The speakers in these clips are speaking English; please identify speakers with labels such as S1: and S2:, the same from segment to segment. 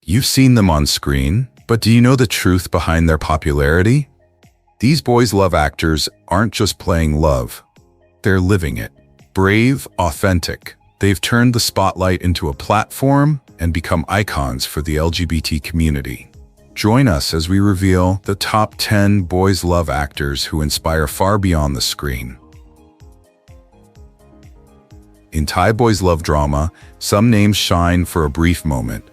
S1: You've seen them on screen, but do you know the truth behind their popularity? These boys' love actors aren't just playing love. They're living it. Brave, authentic. They've turned the spotlight into a platform and become icons for the LGBT community. Join us as we reveal the top 10 boys' love actors who inspire far beyond the screen. In Thai boys' love drama, some names shine for a brief moment,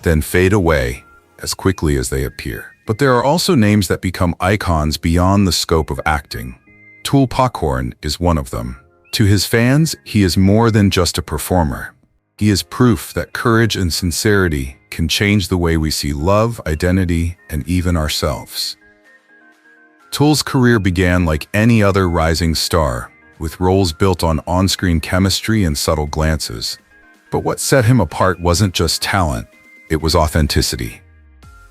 S1: then fade away as quickly as they appear. But there are also names that become icons beyond the scope of acting. Tul Pakorn is one of them. To his fans, he is more than just a performer. He is proof that courage and sincerity can change the way we see love, identity, and even ourselves. Tul's career began like any other rising star, with roles built on on-screen chemistry and subtle glances. But what set him apart wasn't just talent, it was authenticity.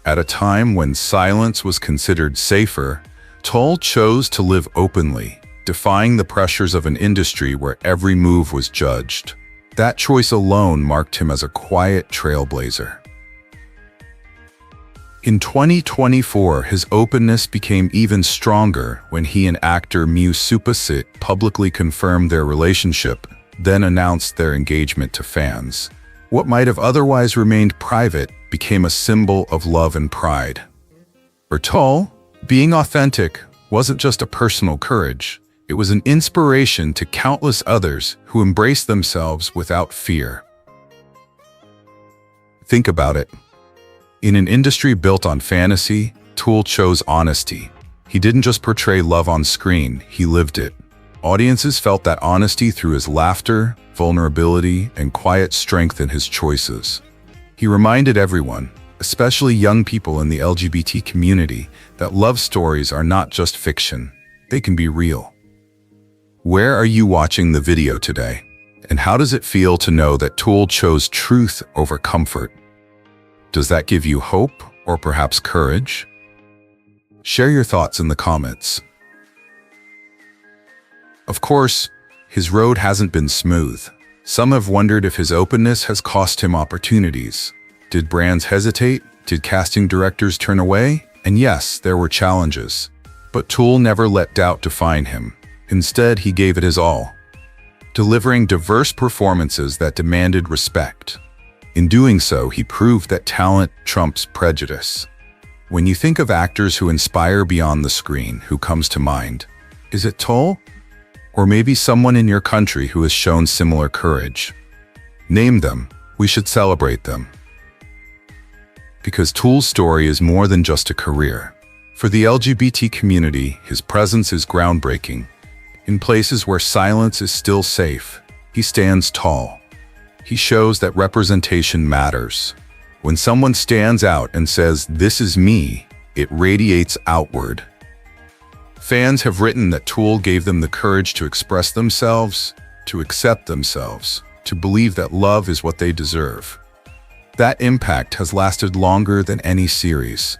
S1: At a time when silence was considered safer, Tul chose to live openly, defying the pressures of an industry where every move was judged. That choice alone marked him as a quiet trailblazer. In 2024, his openness became even stronger when he and actor Mew Suppasit publicly confirmed their relationship, then announced their engagement to fans. What might have otherwise remained private became a symbol of love and pride. For Tul, being authentic wasn't just a personal courage, it was an inspiration to countless others who embraced themselves without fear. Think about it. In an industry built on fantasy, Tul chose honesty. He didn't just portray love on screen, he lived it. Audiences felt that honesty through his laughter, vulnerability, and quiet strength in his choices. He reminded everyone, especially young people in the LGBT community, that love stories are not just fiction, they can be real. Where are you watching the video today? And how does it feel to know that Tul chose truth over comfort? Does that give you hope or perhaps courage? Share your thoughts in the comments. Of course, his road hasn't been smooth. Some have wondered if his openness has cost him opportunities. Did brands hesitate? Did casting directors turn away? And yes, there were challenges. But Tul never let doubt define him. Instead, he gave it his all, delivering diverse performances that demanded respect. In doing so, he proved that talent trumps prejudice. When you think of actors who inspire beyond the screen, who comes to mind? Is it Tul? Or maybe someone in your country who has shown similar courage? Name them. We should celebrate them. Because Tul's story is more than just a career. For the LGBT community, his presence is groundbreaking. In places where silence is still safe, he stands tall. He shows that representation matters. When someone stands out and says, "This is me," it radiates outward. Fans have written that Tul gave them the courage to express themselves, to accept themselves, to believe that love is what they deserve. That impact has lasted longer than any series.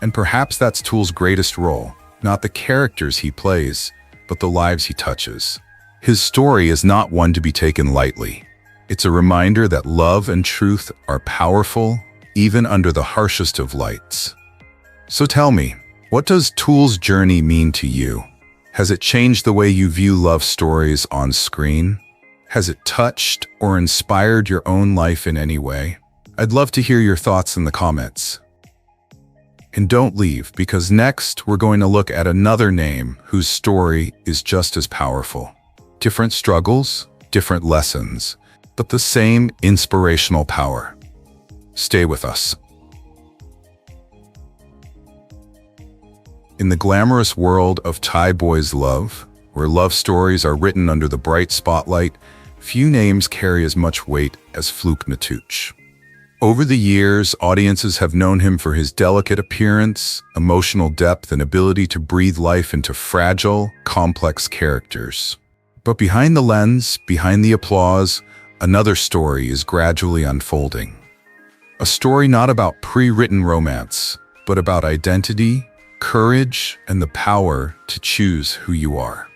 S1: And perhaps that's Tul's greatest role, not the characters he plays, but the lives he touches. His story is not one to be taken lightly. It's a reminder that love and truth are powerful, even under the harshest of lights. So tell me, what does Tul's journey mean to you? Has it changed the way you view love stories on screen? Has it touched or inspired your own life in any way? I'd love to hear your thoughts in the comments. And don't leave, because next we're going to look at another name whose story is just as powerful. Different struggles, different lessons, but the same inspirational power. Stay with us. In the glamorous world of Thai boys' love, where love stories are written under the bright spotlight, few names carry as much weight as Fluke Natouch. Over the years, audiences have known him for his delicate appearance, emotional depth, and ability to breathe life into fragile, complex characters. But behind the lens, behind the applause, another story is gradually unfolding. A story not about pre-written romance, but about identity, courage, and the power to choose who you are.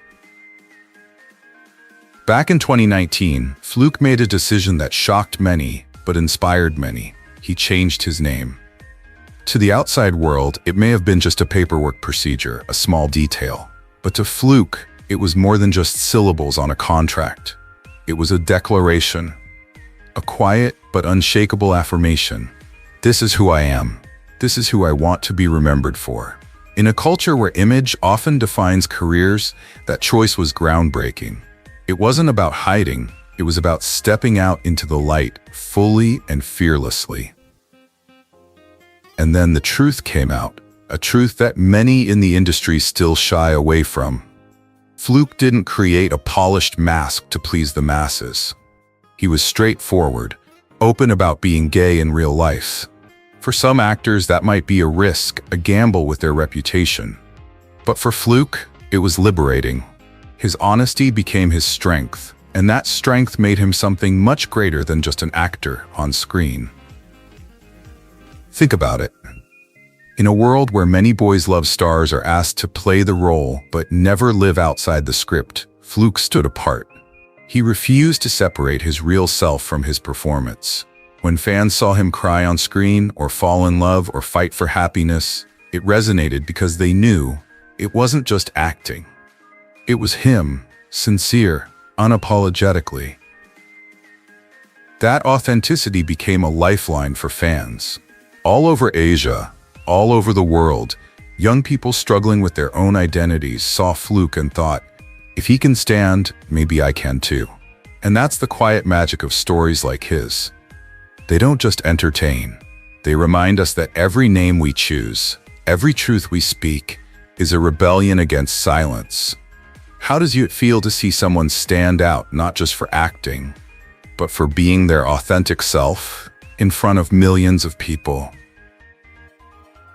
S1: Back in 2019, Fluke made a decision that shocked many, but inspired many. he changed his name. To the outside world, it may have been just a paperwork procedure, a small detail. But to Fluke, it was more than just syllables on a contract. It was a declaration, a quiet but unshakable affirmation. This is who I am. This is who I want to be remembered for. In a culture where image often defines careers, that choice was groundbreaking. It wasn't about hiding, it was about stepping out into the light fully and fearlessly. And then the truth came out, a truth that many in the industry still shy away from. Fluke didn't create a polished mask to please the masses. He was straightforward, open about being gay in real life. For some actors, that might be a risk, a gamble with their reputation. But for Fluke, it was liberating. His honesty became his strength, and that strength made him something much greater than just an actor on screen. Think about it. In a world where many boys love stars are asked to play the role but never live outside the script, Fluke stood apart. He refused to separate his real self from his performance. When fans saw him cry on screen or fall in love or fight for happiness, it resonated because they knew it wasn't just acting. It was him, sincere, unapologetically. That authenticity became a lifeline for fans. All over Asia, all over the world, young people struggling with their own identities saw Fluke and thought, if he can stand, maybe I can too. And that's the quiet magic of stories like his. They don't just entertain. They remind us that every name we choose, every truth we speak, is a rebellion against silence. How does it feel to see someone stand out, not just for acting, but for being their authentic self in front of millions of people?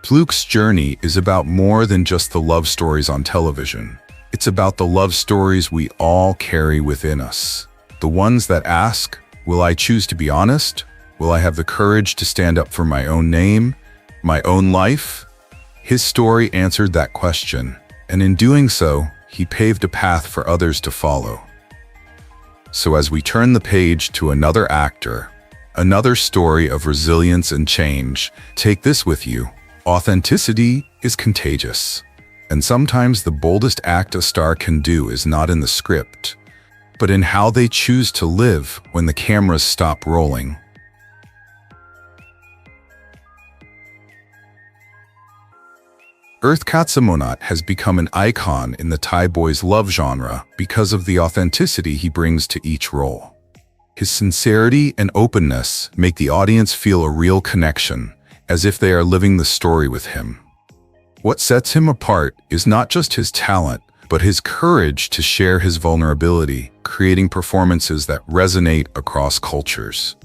S1: Fluke's journey is about more than just the love stories on television. It's about the love stories we all carry within us. The ones that ask, will I choose to be honest? Will I have the courage to stand up for my own name, my own life? His story answered that question, and in doing so, he paved a path for others to follow. So as we turn the page to another actor, another story of resilience and change, take this with you. Authenticity is contagious. And sometimes the boldest act a star can do is not in the script, but in how they choose to live when the cameras stop rolling. Katsamonnat has become an icon in the Thai boys' love genre because of the authenticity he brings to each role. His sincerity and openness make the audience feel a real connection, as if they are living the story with him. What sets him apart is not just his talent, but his courage to share his vulnerability, creating performances that resonate across cultures.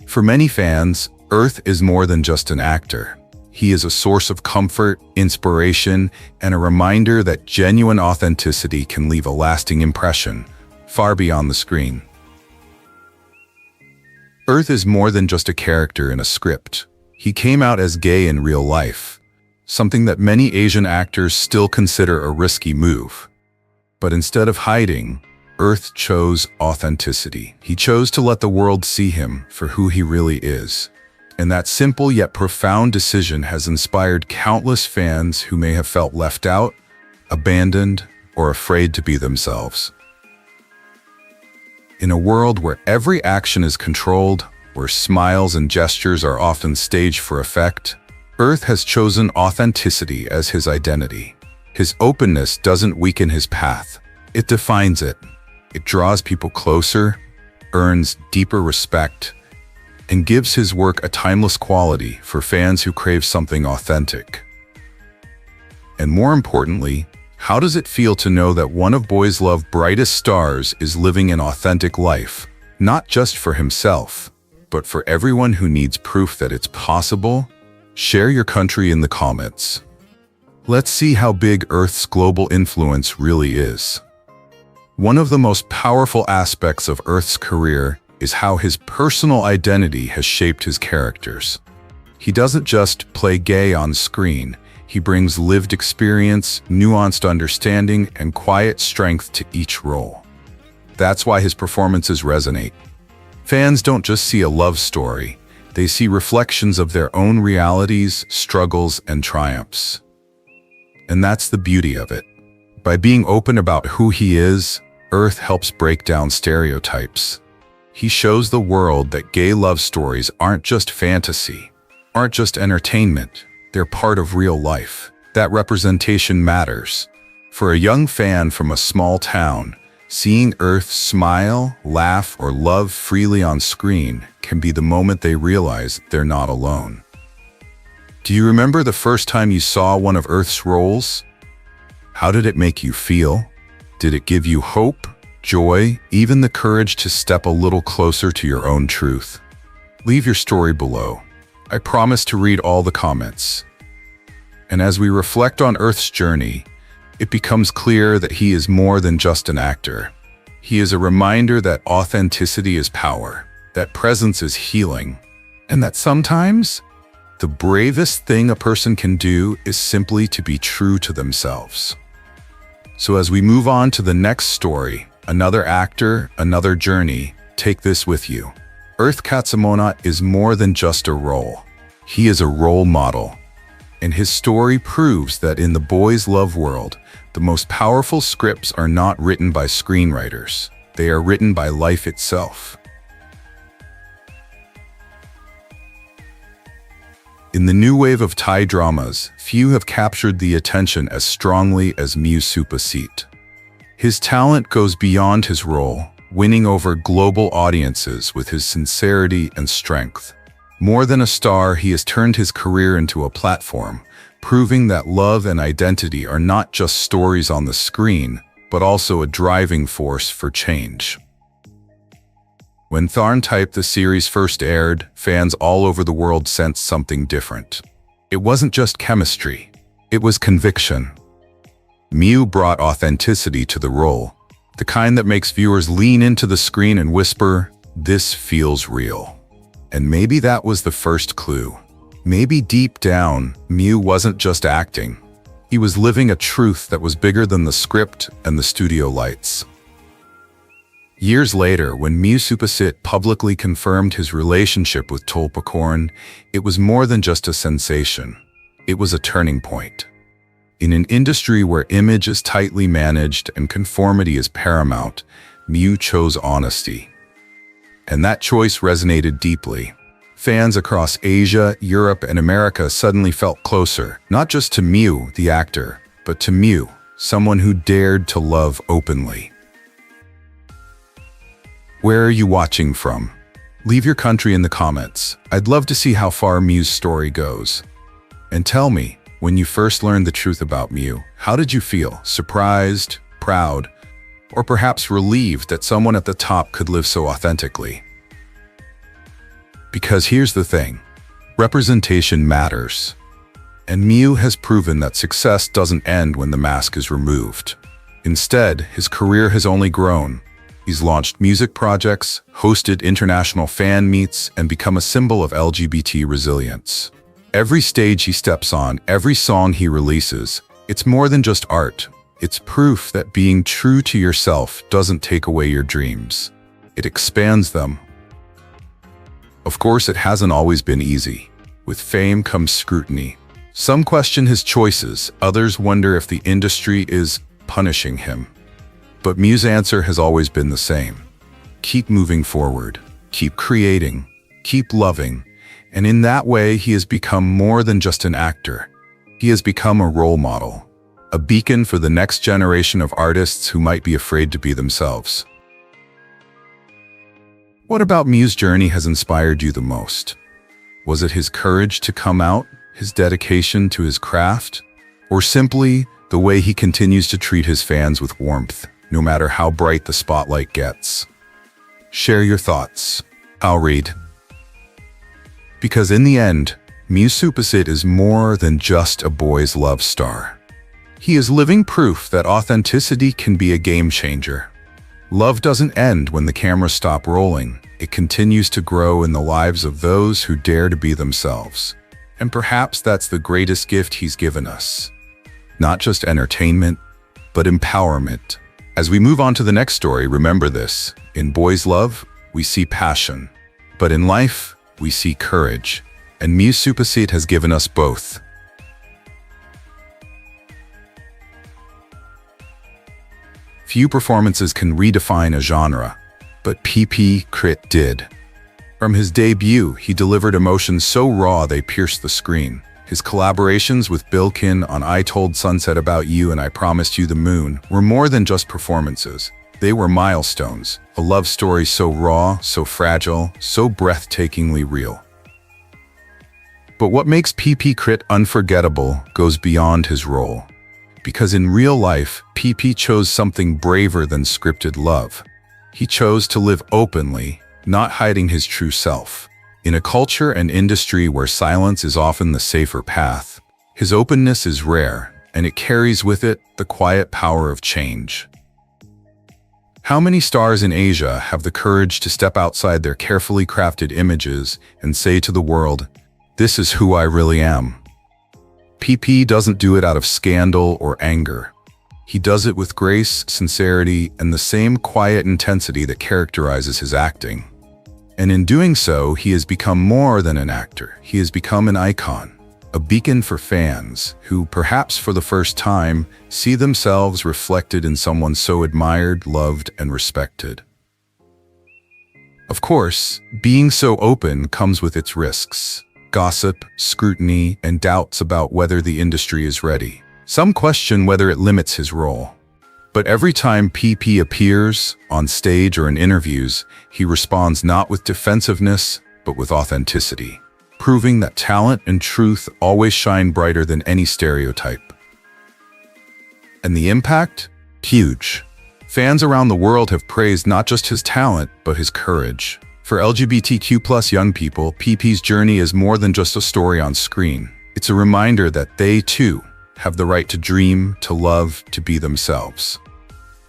S1: For many fans, Earth is more than just an actor. He is a source of comfort, inspiration, and a reminder that genuine authenticity can leave a lasting impression, far beyond the screen. Earth is more than just a character in a script. He came out as gay in real life, something that many Asian actors still consider a risky move. But instead of hiding, Earth chose authenticity. He chose to let the world see him for who he really is. And that simple yet profound decision has inspired countless fans who may have felt left out, abandoned, or afraid to be themselves. In a world where every action is controlled, where smiles and gestures are often staged for effect, Earth has chosen authenticity as his identity. His openness doesn't weaken his path. It defines it. It draws people closer, earns deeper respect, and gives his work a timeless quality for fans who crave something authentic. And more importantly, how does it feel to know that one of Boys Love's brightest stars is living an authentic life, not just for himself, but for everyone who needs proof that it's possible? Share your country in the comments. Let's see how big Earth's global influence really is. One of the most powerful aspects of Earth's career is how his personal identity has shaped his characters. He doesn't just play gay on screen. He brings lived experience, nuanced understanding, and quiet strength to each role. That's why his performances resonate. Fans don't just see a love story, They see reflections of their own realities, struggles, and triumphs. And that's the beauty of it. By being open about who he is, Earth helps break down stereotypes. He shows the world that gay love stories aren't just fantasy, aren't just entertainment, they're part of real life. That representation matters. For a young fan from a small town, seeing Earth smile, laugh, or love freely on screen can be the moment they realize they're not alone. Do you remember the first time you saw one of Earth's roles? How did it make you feel? Did it give you hope, joy, even the courage to step a little closer to your own truth? Leave your story below. I promise to read all the comments. And as we reflect on Earth's journey, it becomes clear that he is more than just an actor. He is a reminder that authenticity is power, that presence is healing, and that sometimes the bravest thing a person can do is simply to be true to themselves. So as we move on to the next story, another actor, another journey, take this with you. Earth Katsamonnat is more than just a role. He is a role model. And his story proves that in the boys' love world, the most powerful scripts are not written by screenwriters. They are written by life itself. In the new wave of Thai dramas, few have captured the attention as strongly as Mew Suppasit. His talent goes beyond his role, winning over global audiences with his sincerity and strength. More than a star, he has turned his career into a platform, proving that love and identity are not just stories on the screen, but also a driving force for change. When Tharn Type the series first aired, fans all over the world sensed something different. It wasn't just chemistry, it was conviction. Mew brought authenticity to the role, the kind that makes viewers lean into the screen and whisper, "This feels real." And maybe that was the first clue. Maybe deep down, Mew wasn't just acting. He was living a truth that was bigger than the script and the studio lights. Years later, when Mew Suppasit publicly confirmed his relationship with Tul Pakorn, it was more than just a sensation. It was a turning point. In an industry where image is tightly managed and conformity is paramount, Mew chose honesty. And that choice resonated deeply. Fans across Asia, Europe, and America suddenly felt closer, not just to Mew, the actor, but to Mew, someone who dared to love openly. Where are you watching from? Leave your country in the comments. I'd love to see how far Mew's story goes. And tell me, when you first learned the truth about Mew, how did you feel? Surprised, proud, or perhaps relieved that someone at the top could live so authentically? Because here's the thing, representation matters. And Mew has proven that success doesn't end when the mask is removed. Instead, his career has only grown. He's launched music projects, hosted international fan meets, and become a symbol of LGBT resilience. Every stage he steps on, every song he releases, it's more than just art. It's proof that being true to yourself doesn't take away your dreams. It expands them. Of course, it hasn't always been easy. With fame comes scrutiny. Some question his choices, others wonder if the industry is punishing him. But Mew's answer has always been the same. Keep moving forward, keep creating, keep loving, and in that way he has become more than just an actor. He has become a role model, a beacon for the next generation of artists who might be afraid to be themselves. What about Mew's journey has inspired you the most? Was it his courage to come out, his dedication to his craft, or simply the way he continues to treat his fans with warmth, no matter how bright the spotlight gets? Share your thoughts. I'll read. Because in the end, Mew Suppasit is more than just a boys' love star. He is living proof that authenticity can be a game changer. Love doesn't end when the cameras stop rolling. It continues to grow in the lives of those who dare to be themselves. And perhaps that's the greatest gift he's given us. Not just entertainment, but empowerment. As we move on to the next story, remember this. In boys' love, we see passion. But in life, we see courage, and Mew Suppasit has given us both. Few performances can redefine a genre, but PP Krit did. From his debut, he delivered emotions so raw they pierced the screen. His collaborations with Bilkin on I Told Sunset About You and I Promised You the Moon were more than just performances. They were milestones, a love story so raw, so fragile, so breathtakingly real. But what makes PP Krit unforgettable goes beyond his role. Because in real life, PP chose something braver than scripted love. He chose to live openly, not hiding his true self. In a culture and industry where silence is often the safer path, his openness is rare, and it carries with it the quiet power of change. How many stars in Asia have the courage to step outside their carefully crafted images and say to the world, "This is who I really am"? PP doesn't do it out of scandal or anger. He does it with grace, sincerity, and the same quiet intensity that characterizes his acting. And in doing so, he has become more than an actor. He has become an icon, a beacon for fans who, perhaps for the first time, see themselves reflected in someone so admired, loved, and respected. Of course, being so open comes with its risks. Gossip, scrutiny, and doubts about whether the industry is ready. Some question whether it limits his role. But every time PP appears, on stage or in interviews, he responds not with defensiveness, but with authenticity, proving that talent and truth always shine brighter than any stereotype. And the impact? Huge. Fans around the world have praised not just his talent, but his courage. For LGBTQ+ young people, PP's journey is more than just a story on screen. It's a reminder that they, too, have the right to dream, to love, to be themselves.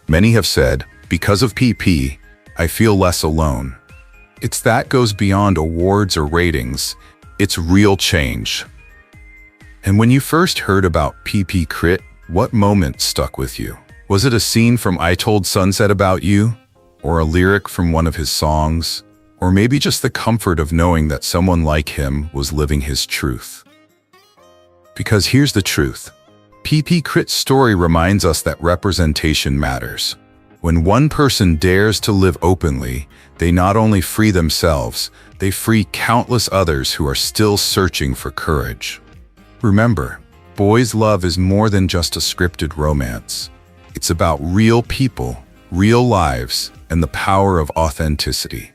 S1: Many have said, because of PP, I feel less alone. It's that goes beyond awards or ratings. It's real change. And when you first heard about PP Krit, what moment stuck with you? Was it a scene from I Told Sunset About You? Or a lyric from one of his songs? Or maybe just the comfort of knowing that someone like him was living his truth? Because here's the truth. PP Krit's story reminds us that representation matters. When one person dares to live openly, they not only free themselves, they free countless others who are still searching for courage. Remember, boys' love is more than just a scripted romance. It's about real people, real lives, and the power of authenticity.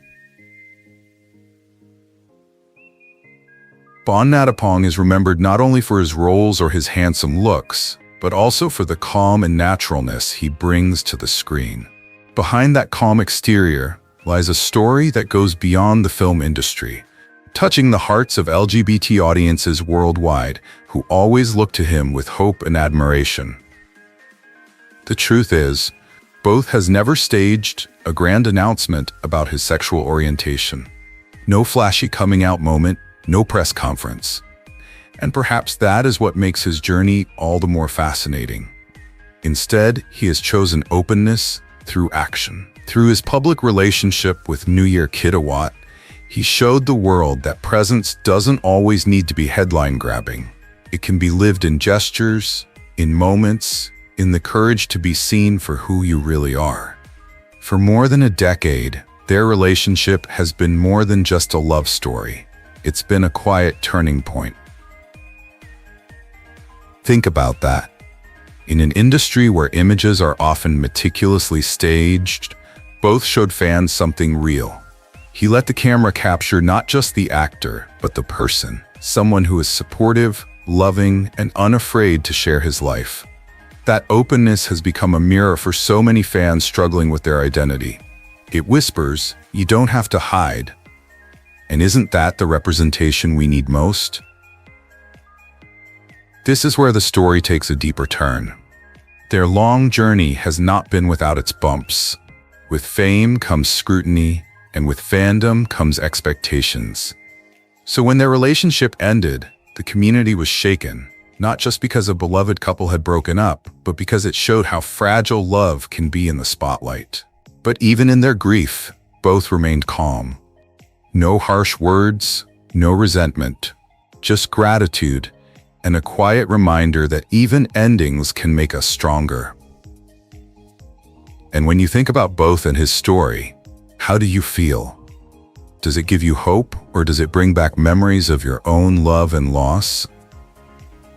S1: Nattapong is remembered not only for his roles or his handsome looks, but also for the calm and naturalness he brings to the screen. Behind that calm exterior lies a story that goes beyond the film industry, touching the hearts of LGBT audiences worldwide who always look to him with hope and admiration. The truth is, both has never staged a grand announcement about his sexual orientation. No flashy coming out moment, no press conference. And perhaps that is what makes his journey all the more fascinating. Instead, he has chosen openness through action. Through his public relationship with New Year Kidawat, he showed the world that presence doesn't always need to be headline-grabbing. It can be lived in gestures, in moments, in the courage to be seen for who you really are. For more than a decade, their relationship has been more than just a love story. It's been a quiet turning point. Think about that. In an industry where images are often meticulously staged, both showed fans something real. He let the camera capture not just the actor, but the person, someone who is supportive, loving, and unafraid to share his life. That openness has become a mirror for so many fans struggling with their identity. It whispers, you don't have to hide. And isn't that the representation we need most? This is where the story takes a deeper turn. Their long journey has not been without its bumps. With fame comes scrutiny, and with fandom comes expectations. So when their relationship ended, the community was shaken, not just because a beloved couple had broken up, but because it showed how fragile love can be in the spotlight. But even in their grief, both remained calm. No harsh words, No resentment, just gratitude and a quiet reminder that even endings can make us stronger. And when you think about both and his story, how do you feel? Does it give you hope, or does it bring back memories of your own love and loss?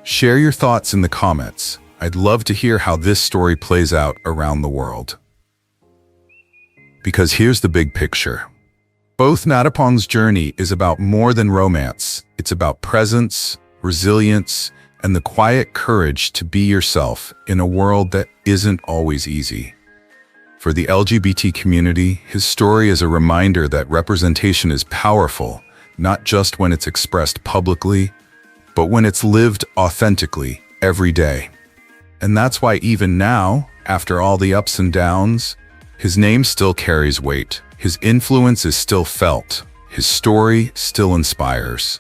S1: Share your thoughts in the comments. I'd love to hear how this story plays out around the world. Because here's the big picture. Both Nattapong's journey is about more than romance. It's about presence, resilience, and the quiet courage to be yourself in a world that isn't always easy. For the LGBT community, his story is a reminder that representation is powerful, not just when it's expressed publicly, but when it's lived authentically every day. And that's why even now, after all the ups and downs, his name still carries weight. His influence is still felt. His story still inspires.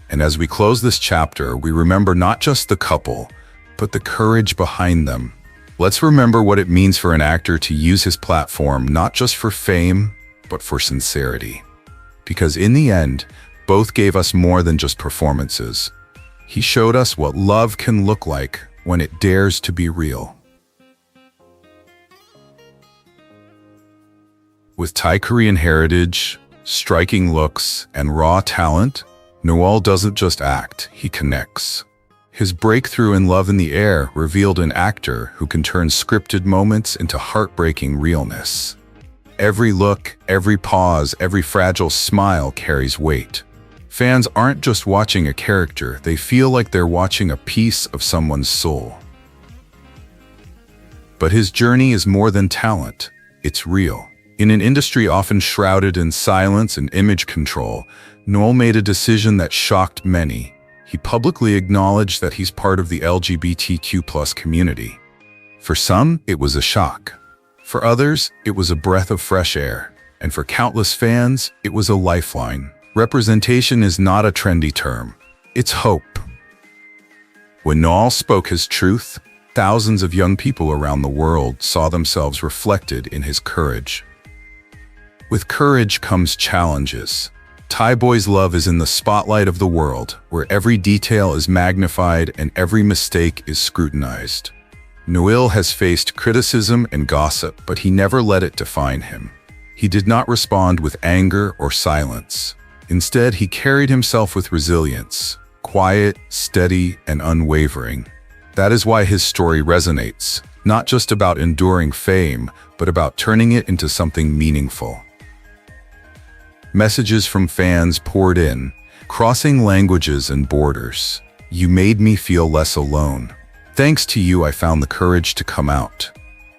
S1: And as we close this chapter, we remember not just the couple, but the courage behind them. Let's remember what it means for an actor to use his platform not just for fame, but for sincerity. Because in the end, both gave us more than just performances. He showed us what love can look like when it dares to be real. With Thai Korean heritage, striking looks, and raw talent, Noeul doesn't just act, he connects. His breakthrough in Love in the Air revealed an actor who can turn scripted moments into heartbreaking realness. Every look, every pause, every fragile smile carries weight. Fans aren't just watching a character, they feel like they're watching a piece of someone's soul. But his journey is more than talent, it's real. In an industry often shrouded in silence and image control, Noeul made a decision that shocked many. He publicly acknowledged that he's part of the LGBTQ+ community. For some, it was a shock. For others, it was a breath of fresh air. And for countless fans, it was a lifeline. Representation is not a trendy term. It's hope. When Noeul spoke his truth, thousands of young people around the world saw themselves reflected in his courage. With courage comes challenges. Thai Boy's Love is in the spotlight of the world, where every detail is magnified and every mistake is scrutinized. Noeul has faced criticism and gossip, but he never let it define him. He did not respond with anger or silence. Instead, he carried himself with resilience, quiet, steady, and unwavering. That is why his story resonates, not just about enduring fame, but about turning it into something meaningful. Messages from fans poured in, crossing languages and borders. You made me feel less alone. Thanks to you, I found the courage to come out.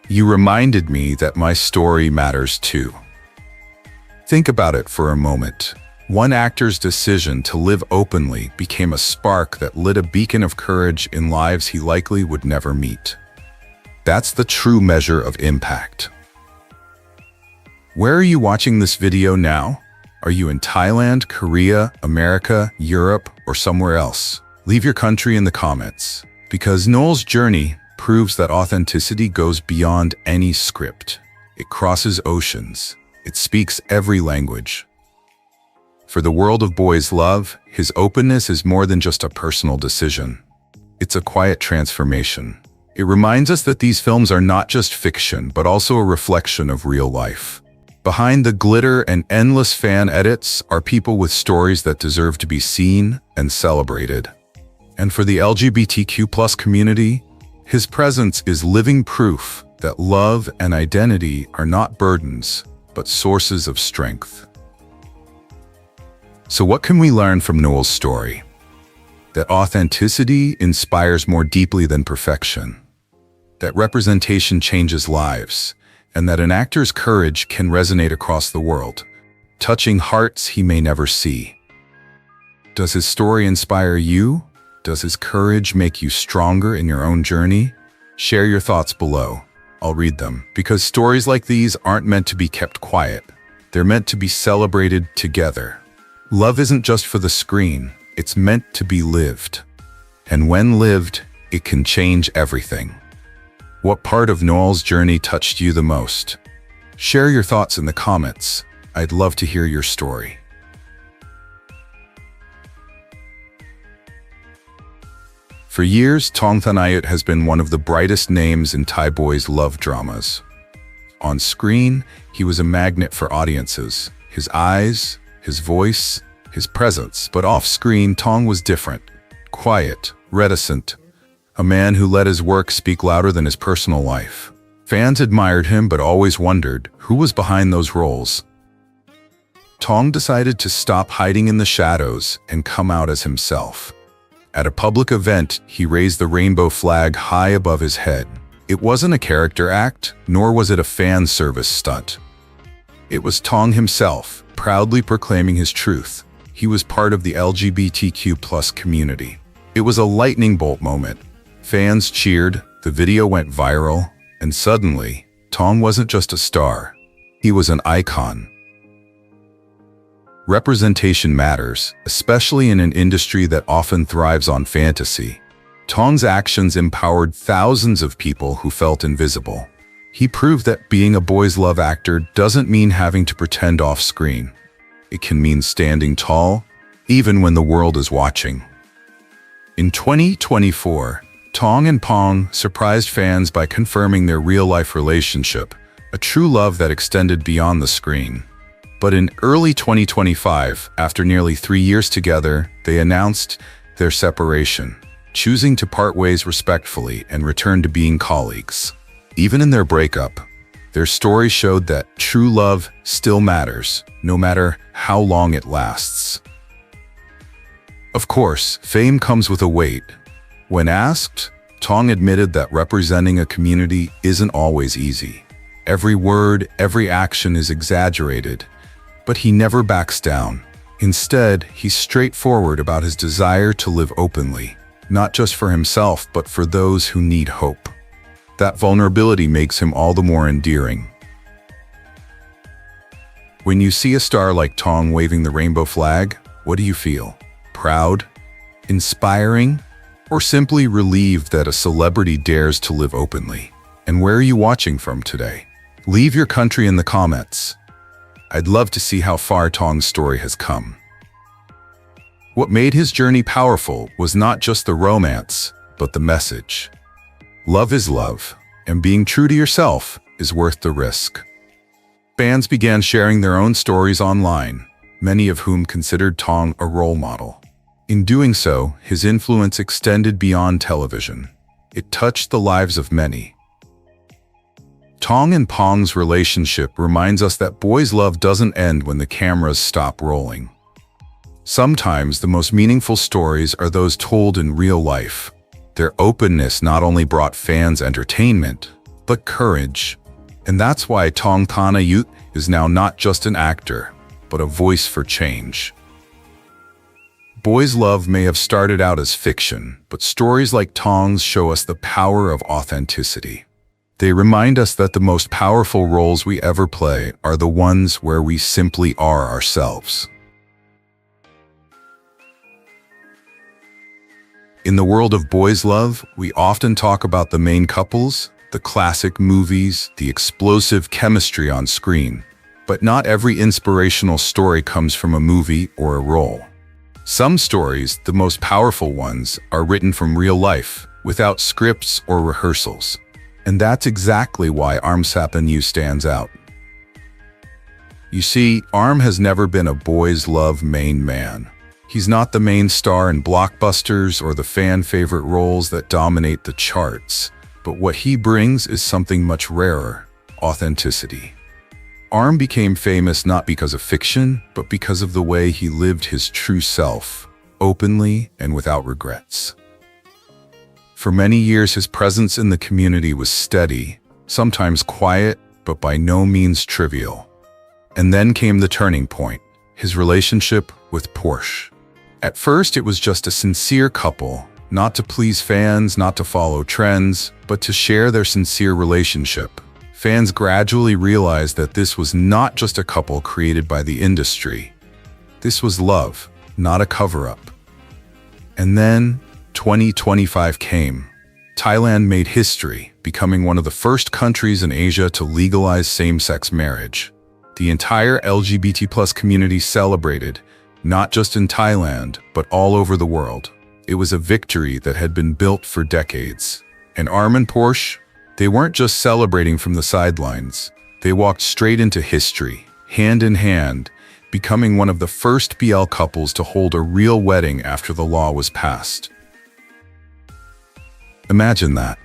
S1: You reminded me that my story matters too. Think about it for a moment. One actor's decision to live openly became a spark that lit a beacon of courage in lives he likely would never meet. That's the true measure of impact. Where are you watching this video now? Are you in Thailand, Korea, America, Europe, or somewhere else? Leave your country in the comments. Because Noeul's journey proves that authenticity goes beyond any script. It crosses oceans. It speaks every language. For the world of boys' love, his openness is more than just a personal decision. It's a quiet transformation. It reminds us that these films are not just fiction, but also a reflection of real life. Behind the glitter and endless fan edits are people with stories that deserve to be seen and celebrated. And for the LGBTQ+ community, his presence is living proof that love and identity are not burdens, but sources of strength. So what can we learn from Noeul's story? That authenticity inspires more deeply than perfection. That representation changes lives. And that an actor's courage can resonate across the world, touching hearts he may never see. Does his story inspire you? Does his courage make you stronger in your own journey? Share your thoughts below. I'll read them, because stories like these aren't meant to be kept quiet. They're meant to be celebrated together. Love isn't just for the screen, it's meant to be lived. And when lived, it can change everything. What part of Noeul's journey touched you the most? Share your thoughts in the comments. I'd love to hear your story. For years, Tong Thanayut has been one of the brightest names in Thai boys' love dramas. On screen, he was a magnet for audiences. His eyes, his voice, his presence. But off-screen, Tong was different. Quiet, reticent. A man who let his work speak louder than his personal life. Fans admired him but always wondered who was behind those roles. Tong decided to stop hiding in the shadows and come out as himself. At a public event, he raised the rainbow flag high above his head. It wasn't a character act, nor was it a fan service stunt. It was Tong himself, proudly proclaiming his truth. He was part of the LGBTQ+ community. It was a lightning bolt moment. Fans cheered, the video went viral, and suddenly, Tong wasn't just a star. He was an icon. Representation matters, especially in an industry that often thrives on fantasy. Tong's actions empowered thousands of people who felt invisible. He proved that being a boys' love actor doesn't mean having to pretend off-screen. It can mean standing tall, even when the world is watching. In 2024, Tong and Pong surprised fans by confirming their real-life relationship, a true love that extended beyond the screen. But in early 2025, after nearly 3 years together, they announced their separation, choosing to part ways respectfully and return to being colleagues. Even in their breakup, their story showed that true love still matters, no matter how long it lasts. Of course, fame comes with a weight. When asked, Tong admitted that representing a community isn't always easy. Every word, every action is exaggerated, but he never backs down. Instead, he's straightforward about his desire to live openly, not just for himself, but for those who need hope. That vulnerability makes him all the more endearing. When you see a star like Tong waving the rainbow flag, what do you feel? Proud? Inspiring? Or simply relieved that a celebrity dares to live openly? And where are you watching from today? Leave your country in the comments. I'd love to see how far Tong's story has come. What made his journey powerful was not just the romance, but the message. Love is love, and being true to yourself is worth the risk. Fans began sharing their own stories online, many of whom considered Tong a role model. In doing so, his influence extended beyond television. It touched the lives of many. Tong and Pong's relationship reminds us that boys' love doesn't end when the cameras stop rolling. Sometimes the most meaningful stories are those told in real life. Their openness not only brought fans entertainment, but courage. And that's why Tong Thanayut is now not just an actor, but a voice for change. Boys' love may have started out as fiction, but stories like Tong's show us the power of authenticity. They remind us that the most powerful roles we ever play are the ones where we simply are ourselves. In the world of boys' love, we often talk about the main couples, the classic movies, the explosive chemistry on screen. But not every inspirational story comes from a movie or a role. Some stories, the most powerful ones, are written from real life, without scripts or rehearsals. And that's exactly why Sappanyoo stands out. You see, has never been a boys' love main man. He's not the main star in blockbusters or the fan-favorite roles that dominate the charts. But what he brings is something much rarer: authenticity. Became famous not because of fiction, but because of the way he lived his true self, openly and without regrets. For many years, his presence in the community was steady, sometimes quiet, but by no means trivial. And then came the turning point, his relationship with Porsche. At first, it was just a sincere couple, not to please fans, not to follow trends, but to share their sincere relationship. Fans gradually realized that this was not just a couple created by the industry. This was love, not a cover-up. And then 2025 came. Thailand made history, becoming one of the first countries in Asia to legalize same-sex marriage. The entire LGBT+ community celebrated, not just in Thailand, but all over the world. It was a victory that had been built for decades. And Arm and Porsche, they weren't just celebrating from the sidelines. They walked straight into history, hand in hand, becoming one of the first BL couples to hold a real wedding after the law was passed. Imagine that.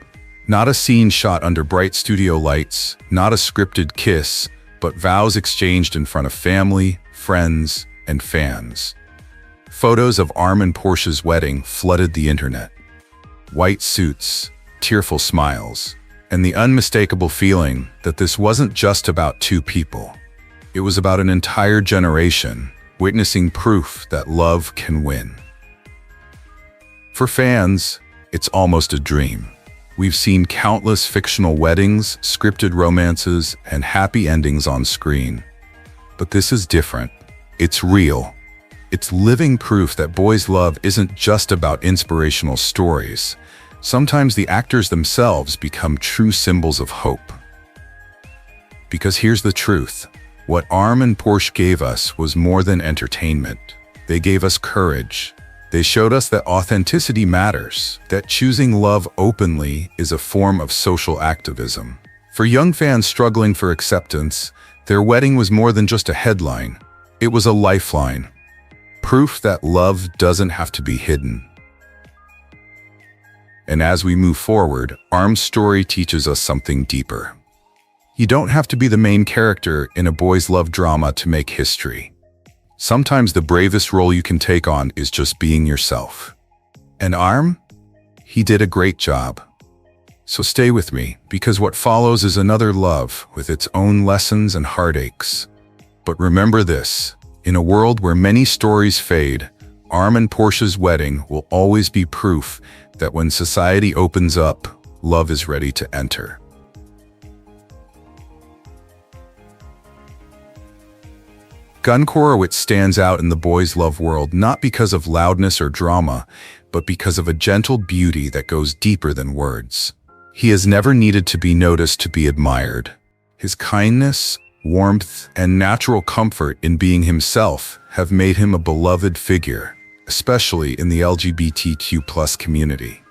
S1: Not a scene shot under bright studio lights, not a scripted kiss, but vows exchanged in front of family, friends, and fans. Photos of Arm and Porsche's wedding flooded the internet. White suits, tearful smiles, and the unmistakable feeling that this wasn't just about two people. It was about an entire generation witnessing proof that love can win. For fans, it's almost a dream. We've seen countless fictional weddings, scripted romances, and happy endings on screen. But this is different. It's real. It's living proof that boys' love isn't just about inspirational stories. Sometimes the actors themselves become true symbols of hope. Because here's the truth. What Arm and Porsche gave us was more than entertainment. They gave us courage. They showed us that authenticity matters, that choosing love openly is a form of social activism. For young fans struggling for acceptance, their wedding was more than just a headline. It was a lifeline. Proof that love doesn't have to be hidden. And as we move forward, Arm's story teaches us something deeper. You don't have to be the main character in a boys' love drama to make history. Sometimes the bravest role you can take on is just being yourself. And Arm? He did a great job. So stay with me, because what follows is another love with its own lessons and heartaches. But remember this, in a world where many stories fade, Arm and Porsche's wedding will always be proof that when society opens up, love is ready to enter. Gun Korawit stands out in the boys' love world not because of loudness or drama, but because of a gentle beauty that goes deeper than words. He has never needed to be noticed to be admired. His kindness, warmth, and natural comfort in being himself have made him a beloved figure, especially in the LGBTQ+ community.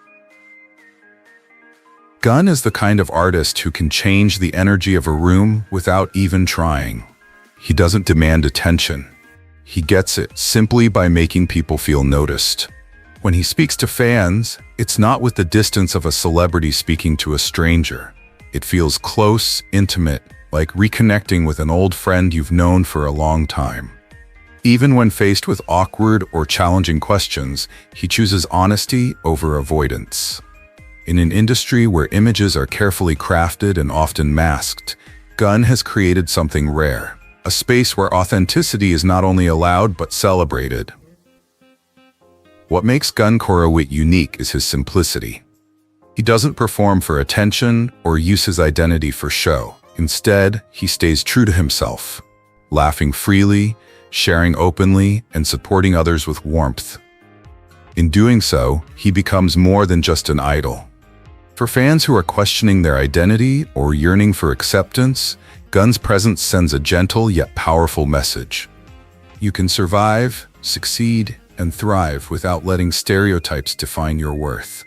S1: Gun is the kind of artist who can change the energy of a room without even trying. He doesn't demand attention. He gets it simply by making people feel noticed. When he speaks to fans, it's not with the distance of a celebrity speaking to a stranger. It feels close, intimate, like reconnecting with an old friend you've known for a long time. Even when faced with awkward or challenging questions, he chooses honesty over avoidance. In an industry where images are carefully crafted and often masked, Gun has created something rare. A space where authenticity is not only allowed but celebrated. What makes Gun Korawit unique is his simplicity. He doesn't perform for attention or use his identity for show. Instead, he stays true to himself, laughing freely, sharing openly, and supporting others with warmth. In doing so, he becomes more than just an idol. For fans who are questioning their identity or yearning for acceptance, Gun's presence sends a gentle yet powerful message. You can survive, succeed, and thrive without letting stereotypes define your worth.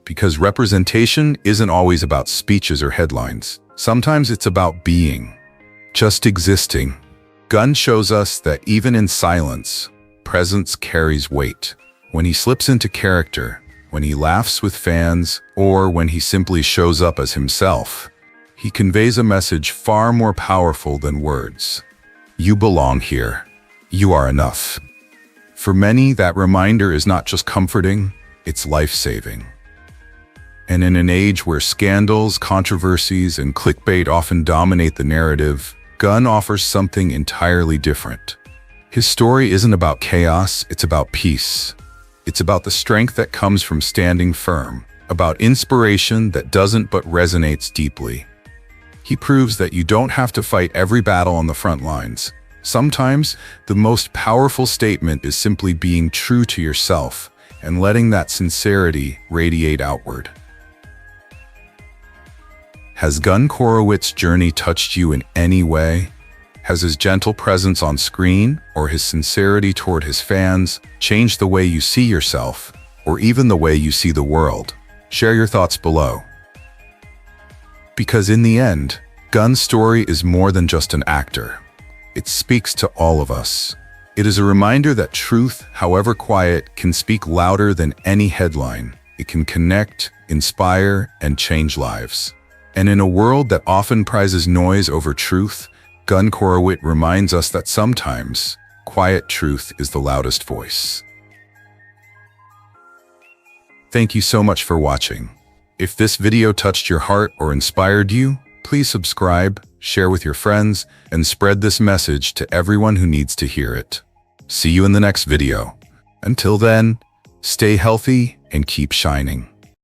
S1: Because representation isn't always about speeches or headlines. Sometimes it's about being, just existing. Gun shows us that even in silence, presence carries weight. When he slips into character, when he laughs with fans, or when he simply shows up as himself, he conveys a message far more powerful than words. You belong here. You are enough. For many, that reminder is not just comforting, it's life-saving. And in an age where scandals, controversies, and clickbait often dominate the narrative, Gun offers something entirely different. His story isn't about chaos, it's about peace. It's about the strength that comes from standing firm, about inspiration that doesn't but resonates deeply. He proves that you don't have to fight every battle on the front lines. Sometimes, the most powerful statement is simply being true to yourself and letting that sincerity radiate outward. Has Gun Korawit's journey touched you in any way? Has his gentle presence on screen or his sincerity toward his fans changed the way you see yourself or even the way you see the world? Share your thoughts below. Because in the end, Gun's story is more than just an actor. It speaks to all of us. It is a reminder that truth, however quiet, can speak louder than any headline. It can connect, inspire, and change lives. And in a world that often prizes noise over truth, Gun Korawit reminds us that sometimes, quiet truth is the loudest voice. Thank you so much for watching. If this video touched your heart or inspired you, please subscribe, share with your friends, and spread this message to everyone who needs to hear it. See you in the next video. Until then, stay healthy and keep shining.